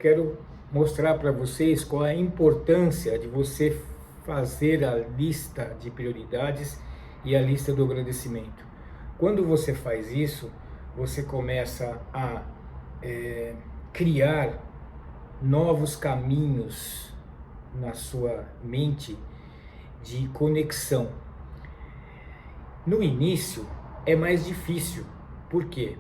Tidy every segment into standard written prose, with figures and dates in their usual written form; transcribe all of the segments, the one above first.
quero mostrar para vocês qual é a importância de você fazer a lista de prioridades e a lista do agradecimento. Quando você faz isso, você começa a criar novos caminhos na sua mente de conexão. No início é mais difícil. Por quê?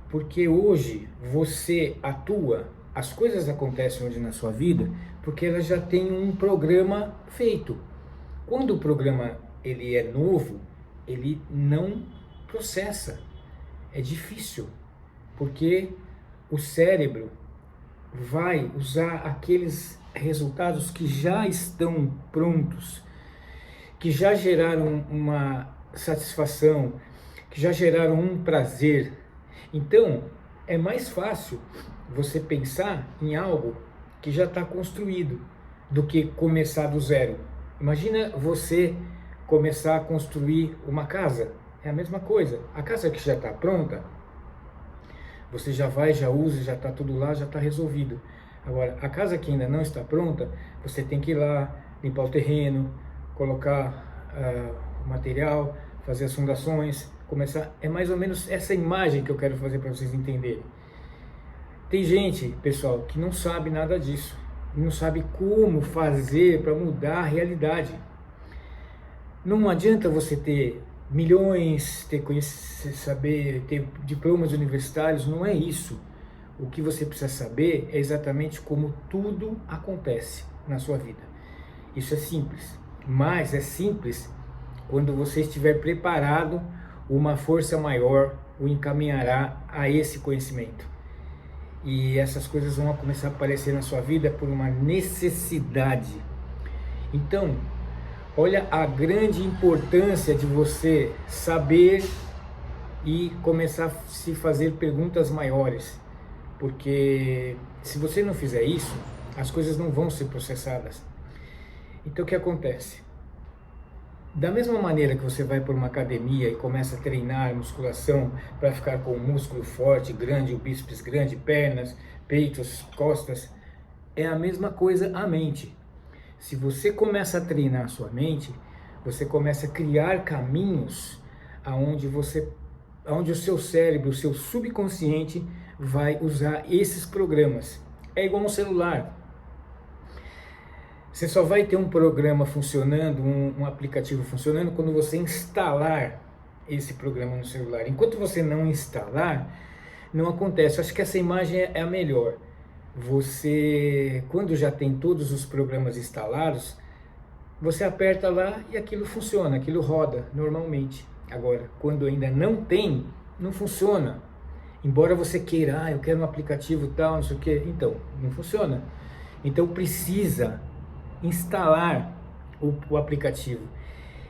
Porque hoje você atua, as coisas acontecem hoje na sua vida porque elas já têm um programa feito. Quando o programa ele é novo, ele não processa. É difícil, porque o cérebro vai usar aqueles resultados que já estão prontos, que já geraram uma satisfação, que já geraram um prazer. Então, é mais fácil você pensar em algo que já está construído do que começar do zero. Imagina você começar a construir uma casa. É a mesma coisa. A casa que já está pronta, você já vai, já usa, já está tudo lá, já está resolvido. Agora, a casa que ainda não está pronta, você tem que ir lá, limpar o terreno, colocar o material, fazer as fundações, começar. É mais ou menos essa imagem que eu quero fazer para vocês entenderem. Tem gente, pessoal, que não sabe nada disso, não sabe como fazer para mudar a realidade. Não adianta você ter milhões, saber, ter diplomas universitários, não é isso. O que você precisa saber é exatamente como tudo acontece na sua vida. Isso é simples, mas é simples quando você estiver preparado, uma força maior o encaminhará a esse conhecimento. E essas coisas vão começar a aparecer na sua vida por uma necessidade. Então, olha a grande importância de você saber e começar a se fazer perguntas maiores. Porque se você não fizer isso, as coisas não vão ser processadas. Então o que acontece? Da mesma maneira que você vai para uma academia e começa a treinar musculação para ficar com o músculo forte, grande, o bíceps grande, pernas, peitos, costas, é a mesma coisa a mente. Se você começa a treinar a sua mente, você começa a criar caminhos aonde o seu cérebro, o seu subconsciente vai usar esses programas. É igual um celular. Você só vai ter um programa funcionando, um aplicativo funcionando, quando você instalar esse programa no celular. Enquanto você não instalar, não acontece. Acho que essa imagem é a melhor. Você, quando já tem todos os programas instalados, você aperta lá e aquilo funciona, aquilo roda normalmente. Agora, quando ainda não tem, não funciona. Embora você queira, eu quero um aplicativo tal, não sei o que, então, não funciona. Então precisa instalar o aplicativo.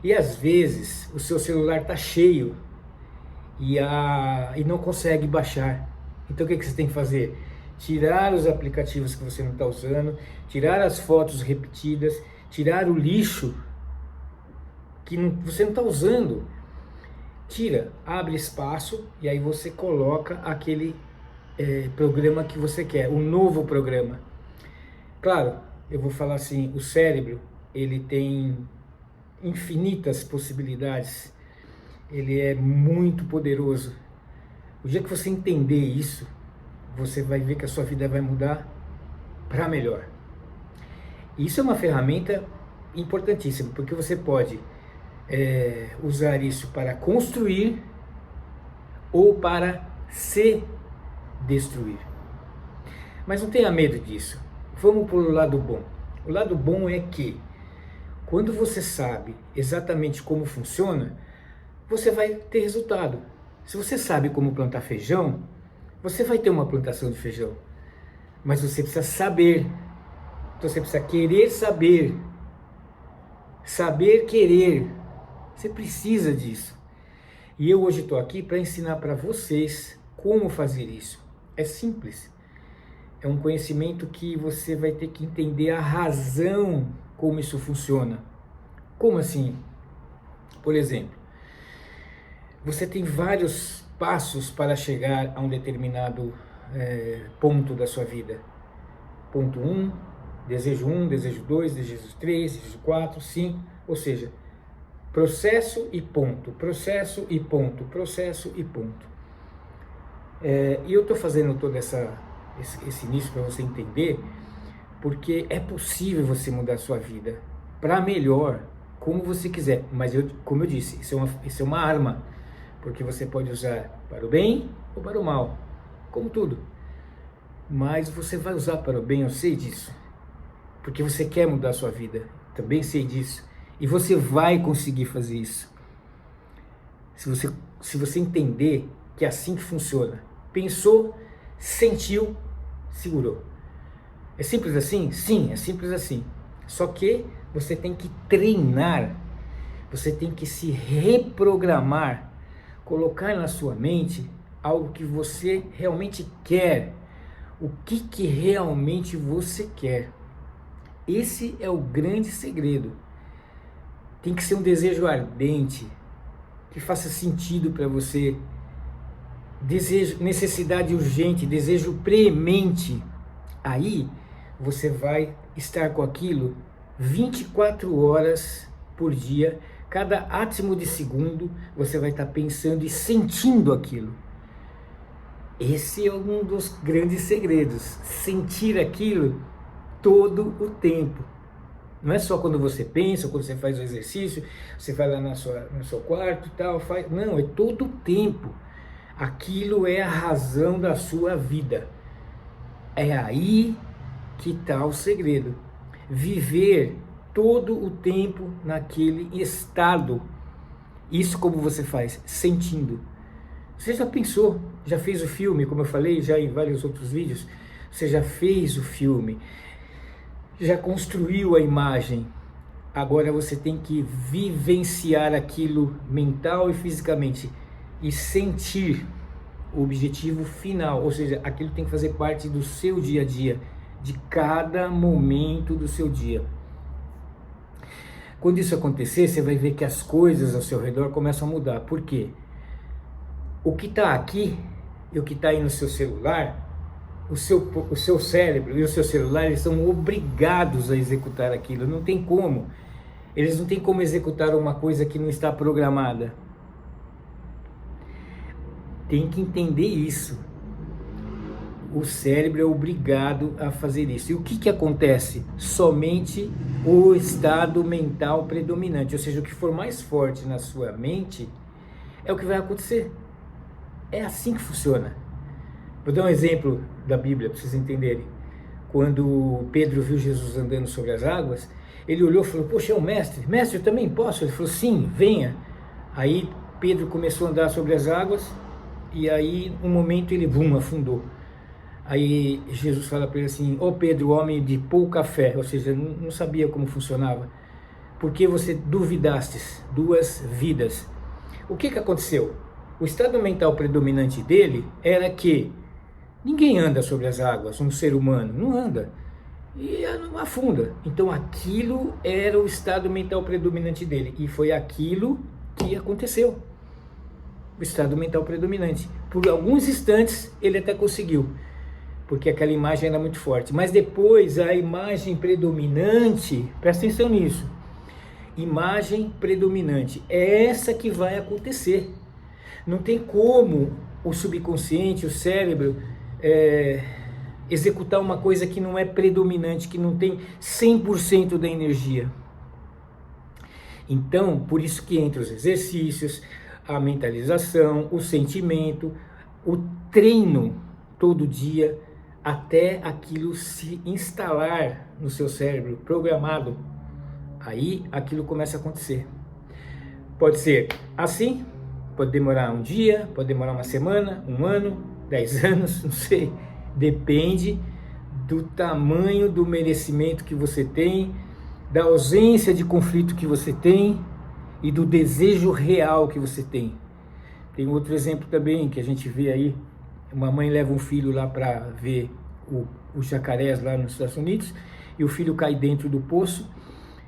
E às vezes o seu celular está cheio e não consegue baixar. Então o que você tem que fazer? Tirar os aplicativos que você não está usando, tirar as fotos repetidas, tirar o lixo que você não está usando. Tira, abre espaço e aí você coloca aquele programa que você quer, o novo programa. Claro, eu vou falar assim, o cérebro, ele tem infinitas possibilidades, ele é muito poderoso. O dia que você entender isso, você vai ver que a sua vida vai mudar para melhor. Isso é uma ferramenta importantíssima, porque você pode usar isso para construir ou para se destruir. Mas não tenha medo disso. Vamos para o lado bom. O lado bom é que quando você sabe exatamente como funciona, você vai ter resultado. Se você sabe como plantar feijão, você vai ter uma plantação de feijão. Mas você precisa saber. Então você precisa querer saber. Saber querer. Você precisa disso. E eu hoje estou aqui para ensinar para vocês como fazer isso. É simples. É um conhecimento que você vai ter que entender a razão como isso funciona. Como assim? Por exemplo, você tem vários passos para chegar a um determinado ponto da sua vida. ponto 1, desejo 2, desejo 3, desejo 4, 5, ou seja, processo e ponto, processo e ponto, processo e ponto. E eu estou fazendo todo esse início para você entender, porque é possível você mudar a sua vida para melhor, como você quiser, mas como eu disse, isso é uma arma, porque você pode usar para o bem ou para o mal, como tudo, mas você vai usar para o bem, eu sei disso, porque você quer mudar a sua vida, também sei disso, e você vai conseguir fazer isso, se você entender que é assim que funciona. Pensou, sentiu, segurou. É simples assim? Sim, é simples assim. Só que você tem que treinar, você tem que se reprogramar, colocar na sua mente algo que você realmente quer. O que realmente você quer. Esse é o grande segredo. Tem que ser um desejo ardente, que faça sentido para você. Desejo, necessidade urgente, desejo premente. Aí você vai estar com aquilo 24 horas por dia, cada átimo de segundo você vai estar pensando e sentindo aquilo. Esse é um dos grandes segredos, sentir aquilo todo o tempo. Não é só quando você pensa, quando você faz o exercício, você vai lá no seu quarto e tal, não, é todo o tempo. Aquilo é a razão da sua vida. É aí que está o segredo. Viver todo o tempo naquele estado. Isso como você faz? Sentindo. Você já pensou, já fez o filme, como eu falei já em vários outros vídeos, você já fez o filme, já construiu a imagem, agora você tem que vivenciar aquilo mental e fisicamente e sentir o objetivo final, ou seja, aquilo tem que fazer parte do seu dia a dia, de cada momento do seu dia. Quando isso acontecer, você vai ver que as coisas ao seu redor começam a mudar. Por quê? O que está aqui e o que está aí no seu celular, o seu cérebro e o seu celular, eles são obrigados a executar aquilo, não tem como. Eles não têm como executar uma coisa que não está programada. Tem que entender isso. O cérebro é obrigado a fazer isso. E o que acontece? Somente o estado mental predominante, ou seja, o que for mais forte na sua mente é o que vai acontecer. É assim que funciona. Vou dar um exemplo da Bíblia para vocês entenderem. Quando Pedro viu Jesus andando sobre as águas, ele olhou e falou: poxa, é um mestre. Mestre, eu também posso? Ele falou: sim, venha. Aí Pedro começou a andar sobre as águas e aí, um momento, ele afundou. Aí Jesus fala para ele assim: ó Pedro, homem de pouca fé, ou seja, não sabia como funcionava. Por que você duvidastes? 2 vidas. O que aconteceu? O estado mental predominante dele era que ninguém anda sobre as águas, um ser humano não anda e não afunda. Então aquilo era o estado mental predominante dele e foi aquilo que aconteceu. O estado mental predominante. Por alguns instantes ele até conseguiu, porque aquela imagem era muito forte. Mas depois a imagem predominante, presta atenção nisso, imagem predominante, é essa que vai acontecer. Não tem como o subconsciente, o cérebro, executar uma coisa que não é predominante, que não tem 100% da energia. Então, por isso que entre os exercícios, a mentalização, o sentimento, o treino todo dia, até aquilo se instalar no seu cérebro, programado, aí aquilo começa a acontecer. Pode ser assim, pode demorar um dia, pode demorar uma semana, 1 ano, 10 anos, não sei. Depende do tamanho do merecimento que você tem, da ausência de conflito que você tem e do desejo real que você tem. Tem outro exemplo também que a gente vê aí, uma mãe leva um filho lá para ver os jacarés lá nos Estados Unidos e o filho cai dentro do poço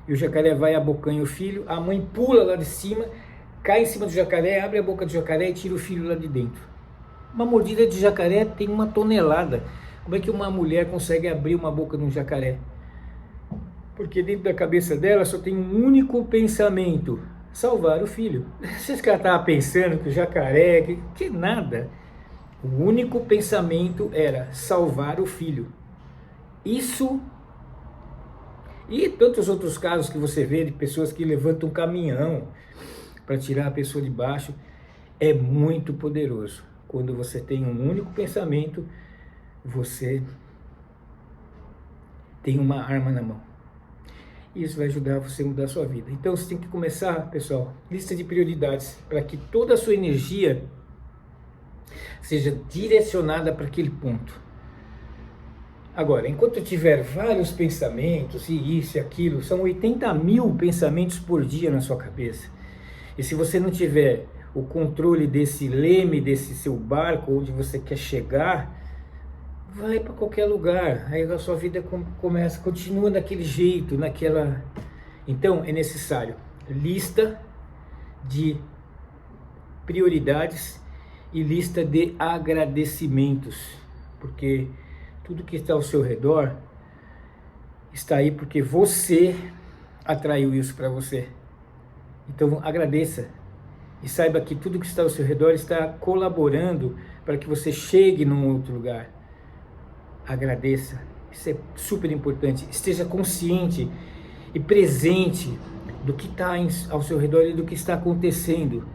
e o jacaré vai abocanha o filho, a mãe pula lá de cima, cai em cima do jacaré, abre a boca do jacaré e tira o filho lá de dentro. Uma mordida de jacaré tem 1 tonelada. Como é que uma mulher consegue abrir uma boca de um jacaré? Porque dentro da cabeça dela só tem um único pensamento: salvar o filho. Você acha que ela estava pensando que o jacaré, que nada. O único pensamento era salvar o filho. Isso, e tantos outros casos que você vê de pessoas que levantam um caminhão para tirar a pessoa de baixo, é muito poderoso. Quando você tem um único pensamento, você tem uma arma na mão. Isso vai ajudar você a mudar a sua vida. Então você tem que começar, pessoal, lista de prioridades, para que toda a sua energia seja direcionada para aquele ponto. Agora, enquanto tiver vários pensamentos, e isso e aquilo, são 80 mil pensamentos por dia na sua cabeça. E se você não tiver o controle desse leme, desse seu barco, onde você quer chegar, vai para qualquer lugar. Aí a sua vida continua daquele jeito, naquela... Então, é necessário lista de prioridades e lista de agradecimentos, porque tudo que está ao seu redor está aí porque você atraiu isso para você. Então agradeça e saiba que tudo que está ao seu redor está colaborando para que você chegue num outro lugar. Agradeça, isso é super importante. Esteja consciente e presente do que está ao seu redor e do que está acontecendo,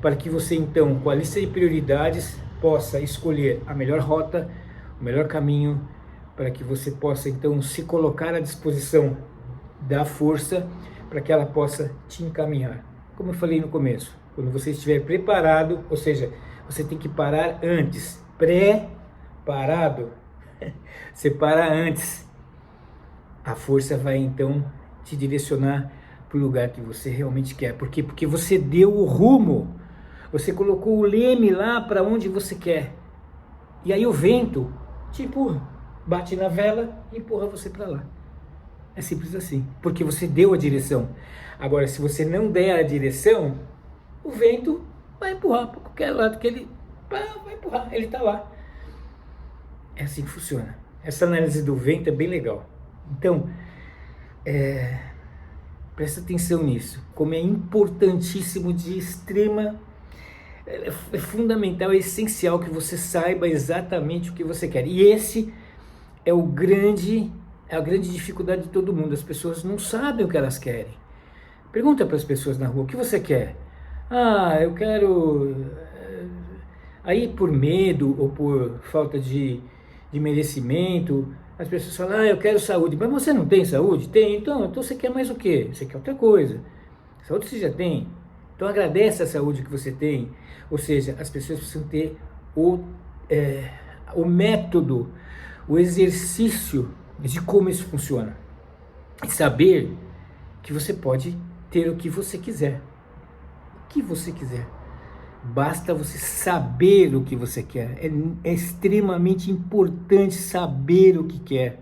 para que você então, com a lista de prioridades, possa escolher a melhor rota, o melhor caminho, para que você possa então se colocar à disposição da força, para que ela possa te encaminhar. Como eu falei no começo, quando você estiver preparado, ou seja, você tem que parar antes. Preparado, você para antes. A força vai então te direcionar para o lugar que você realmente quer. Por quê? Porque você deu o rumo, você colocou o leme lá para onde você quer. E aí o vento te empurra, bate na vela e empurra você para lá. É simples assim, porque você deu a direção. Agora, se você não der a direção, o vento vai empurrar para qualquer lado que ele vai empurrar, ele está lá. É assim que funciona. Essa análise do vento é bem legal. Então, presta atenção nisso, como é importantíssimo, de extrema... É fundamental, é essencial que você saiba exatamente o que você quer. E esse é a grande dificuldade de todo mundo. As pessoas não sabem o que elas querem. Pergunta para as pessoas na rua: o que você quer? Ah, eu quero... Aí por medo ou por falta de merecimento, as pessoas falam: ah, eu quero saúde. Mas você não tem saúde? Tem. Então você quer mais o quê? Você quer outra coisa. Saúde você já tem. Então agradece a saúde que você tem. Ou seja, as pessoas precisam ter o método, o exercício de como isso funciona. E saber que você pode ter o que você quiser. O que você quiser. Basta você saber o que você quer. É extremamente importante saber o que quer.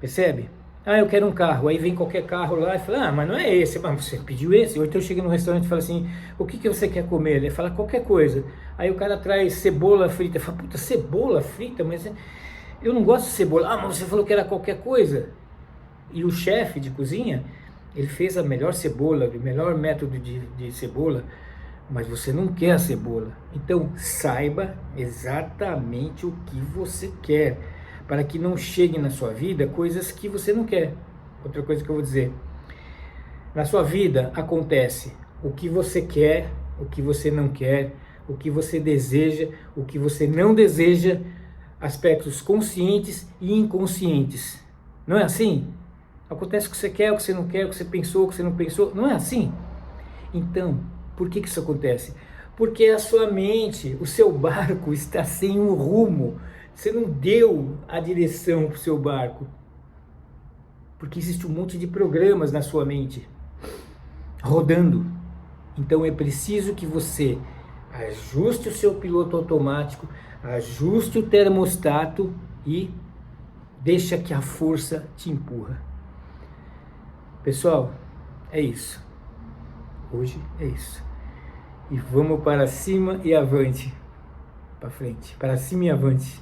Percebe? Ah, eu quero um carro. Aí vem qualquer carro lá e fala: ah, mas não é esse. Mas você pediu esse? Ou então chega no restaurante e fala assim: o que você quer comer? Ele fala qualquer coisa. Aí o cara traz cebola frita. Fala: puta, cebola frita? Mas eu não gosto de cebola. Ah, mas você falou que era qualquer coisa. E o chefe de cozinha, ele fez a melhor cebola, o melhor método de cebola, mas você não quer a cebola. Então saiba exatamente o que você quer, para que não chegue na sua vida coisas que você não quer. Outra coisa que eu vou dizer: na sua vida acontece o que você quer, o que você não quer, o que você deseja, o que você não deseja, aspectos conscientes e inconscientes. Não é assim? Acontece o que você quer, o que você não quer, o que você pensou, o que você não pensou. Não é assim? Então, por que isso acontece? Porque a sua mente, o seu barco está sem um rumo. Você não deu a direção para o seu barco. Porque existe um monte de programas na sua mente rodando. Então é preciso que você ajuste o seu piloto automático, ajuste o termostato e deixa que a força te empurra. Pessoal, é isso. Hoje é isso. E vamos para cima e avante. Para frente, para cima e avante.